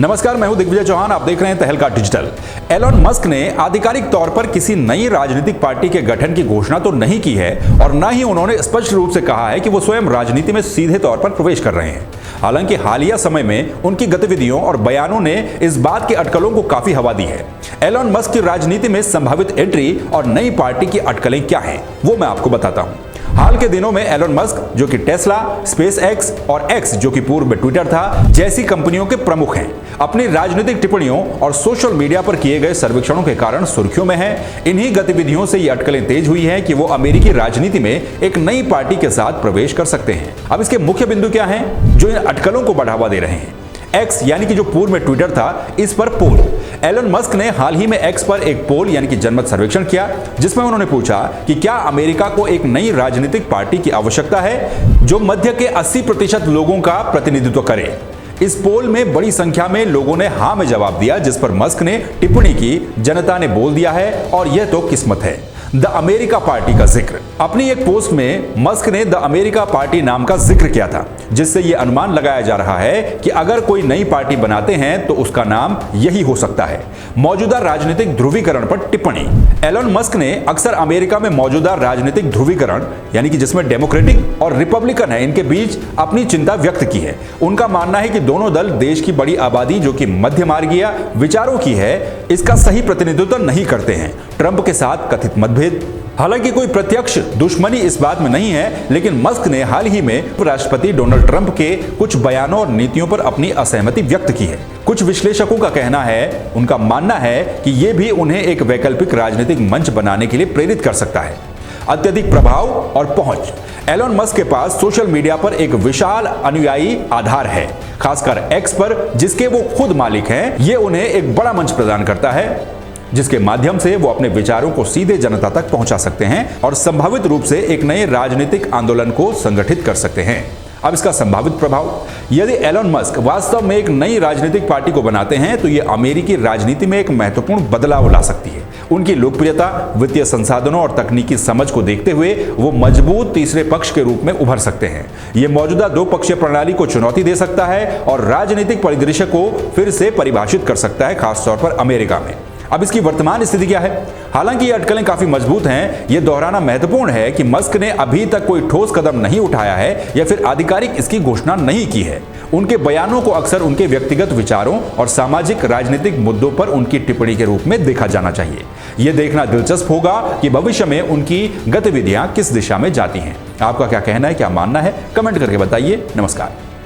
नमस्कार, मैं हूं दिग्विजय चौहान। आप देख रहे हैं तहलका डिजिटल। एलन मस्क ने आधिकारिक तौर पर किसी नई राजनीतिक पार्टी के गठन की घोषणा तो नहीं की है और न ही उन्होंने स्पष्ट रूप से कहा है कि वो स्वयं राजनीति में सीधे तौर पर प्रवेश कर रहे हैं। हालांकि हालिया समय में उनकी गतिविधियों और बयानों ने इस बात की अटकलों को काफी हवा दी है। एलन मस्क की राजनीति में संभावित एंट्री और नई पार्टी की अटकलें क्या हैं, वो मैं आपको बताता हूं। हाल के दिनों में एलन मस्क, जो कि टेस्ला, स्पेस एक्स और एक्स, जो कि पूर्व में ट्विटर था, जैसी कंपनियों के प्रमुख हैं, अपनी राजनीतिक टिप्पणियों और सोशल मीडिया पर किए गए सर्वेक्षणों के कारण सुर्खियों में हैं। इन्हीं गतिविधियों से ये अटकलें तेज हुई हैं कि वो अमेरिकी राजनीति में एक नई पार्टी के साथ प्रवेश कर सकते हैं। अब इसके मुख्य बिंदु क्या हैं जो इन अटकलों को बढ़ावा दे रहे हैं? एक्स यानी कि जो पूर्व में ट्विटर था, इस पर पोल। एलन मस्क ने हाल ही में एक्स पर एक पोल यानी कि जनमत सर्वेक्षण किया, जिसमें उन्होंने पूछा कि क्या अमेरिका को एक नई राजनीतिक पार्टी की आवश्यकता है जो मध्य के 80% लोगों का प्रतिनिधित्व करे। इस पोल में बड़ी संख्या में लोगों ने हां में जवाब दिया, जिस पर मस्क ने टिप्पणी की, जनता ने बोल दिया है और यह तो किस्मत है। द अमेरिका पार्टी का जिक्र। अपनी एक पोस्ट में मस्क ने द अमेरिका पार्टी नाम का जिक्र किया था, जिससे यह अनुमान लगाया जा रहा है कि अगर कोई नई पार्टी बनाते हैं तो उसका नाम यही हो सकता है। मौजूदा राजनीतिक ध्रुवीकरण पर टिप्पणी। एलन मस्क ने अक्सर अमेरिका में मौजूदा राजनीतिक ध्रुवीकरण यानी कि जिसमें डेमोक्रेटिक और रिपब्लिकन है, इनके बीच अपनी चिंता व्यक्त की है। उनका मानना है कि दोनों दल देश की बड़ी आबादी जो कि मध्य मार्गीय विचारों की है, इसका सही प्रतिनिधित्व नहीं करते हैं। ट्रंप के साथ कथित मतभेद। हालांकि कोई प्रत्यक्ष दुश्मनी इस बात में नहीं है, लेकिन मस्क ने हाल ही में राष्ट्रपति डोनाल्ड ट्रंप के कुछ बयानों और नीतियों पर अपनी असहमति व्यक्त की है। कुछ विश्लेषकों का कहना है, उनका मानना है कि यह भी उन्हें एक वैकल्पिक राजनीतिक मंच बनाने के लिए प्रेरित कर सकता है। अत्यधिक प्रभाव और पहुंच। एलन मस्क के पास सोशल मीडिया पर एक विशाल अनुयायी आधार है, खासकर एक्स पर, जिसके वो खुद मालिक हैं। ये उन्हें एक बड़ा मंच प्रदान करता है जिसके माध्यम से वो अपने विचारों को सीधे जनता तक पहुंचा सकते हैं और संभावित रूप से एक नए राजनीतिक आंदोलन को संगठित कर सकते हैं। अब इसका संभावित प्रभाव। यदि एलन मस्क वास्तव में एक नई राजनीतिक पार्टी को बनाते हैं तो ये अमेरिकी राजनीति में एक महत्वपूर्ण बदलाव ला सकती है। उनकी लोकप्रियता, वित्तीय संसाधनों और तकनीकी समझ को देखते हुए वो मजबूत तीसरे पक्ष के रूप में उभर सकते हैं। ये मौजूदा दो पक्षीय प्रणाली को चुनौती दे सकता है और राजनीतिक परिदृश्य को फिर से परिभाषित कर सकता है, खासतौर पर अमेरिका में। अब इसकी वर्तमान स्थिति क्या है? हालांकि ये अटकलें काफी मजबूत हैं, ये दोहराना महत्वपूर्ण है कि मस्क ने अभी तक कोई ठोस कदम नहीं उठाया है या फिर आधिकारिक इसकी घोषणा नहीं की है। उनके बयानों को अक्सर उनके व्यक्तिगत विचारों और सामाजिक राजनीतिक मुद्दों पर उनकी टिप्पणी के रूप में देखा जाना चाहिए। यह देखना दिलचस्प होगा कि भविष्य में उनकी गतिविधियां किस दिशा में जाती हैं। आपका क्या कहना है, क्या मानना है? कमेंट करके बताइए। नमस्कार।